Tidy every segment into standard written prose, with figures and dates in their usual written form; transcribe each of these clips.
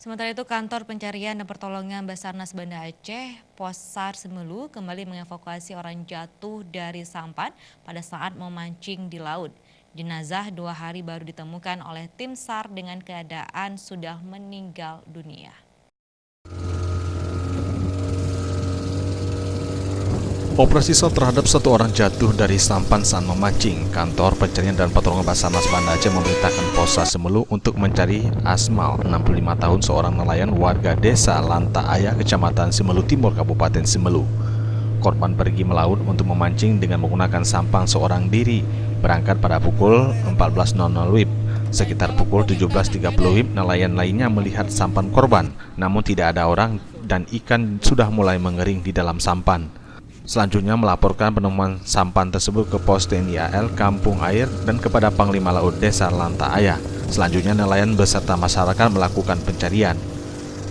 Sementara itu, Kantor Pencarian dan Pertolongan Basarnas Banda Aceh, Pos SAR Semelu, kembali mengevakuasi orang jatuh dari sampan pada saat memancing di laut. Jenazah 2 hari baru ditemukan oleh tim SAR dengan keadaan sudah meninggal dunia. Operasi SAR terhadap satu orang jatuh dari sampan saat memancing. Kantor Pencarian dan Pertolongan Basarnas Banda Aceh memerintahkan Pos SAR Semelu untuk mencari Asmal, 65 tahun, seorang nelayan warga desa Lanta Ayah, Kecamatan Semelu Timur, Kabupaten Semelu. Korban pergi melaut untuk memancing dengan menggunakan sampan seorang diri. Berangkat pada pukul 14.00 WIB. Sekitar pukul 17.30 WIB, nelayan lainnya melihat sampan korban, namun tidak ada orang dan ikan sudah mulai mengering di dalam sampan. Selanjutnya melaporkan penemuan sampan tersebut ke Pos TNI AL Kampung Air dan kepada Panglima Laut Desa Lanta Ayah. Selanjutnya nelayan beserta masyarakat melakukan pencarian.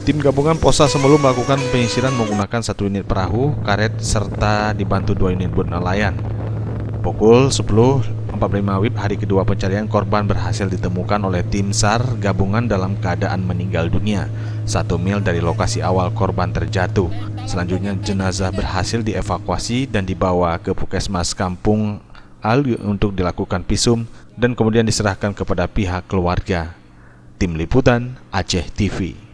Tim gabungan Pos SAR Semelu melakukan penyisiran menggunakan 1 unit perahu, karet, serta dibantu 2 unit bot nelayan. Pukul 10.45 WIB hari kedua pencarian, korban berhasil ditemukan oleh tim SAR gabungan dalam keadaan meninggal dunia 1 mil dari lokasi awal korban terjatuh. Selanjutnya jenazah berhasil dievakuasi dan dibawa ke Puskesmas Kampung Al untuk dilakukan visum dan kemudian diserahkan kepada pihak keluarga. Tim Liputan Aceh TV.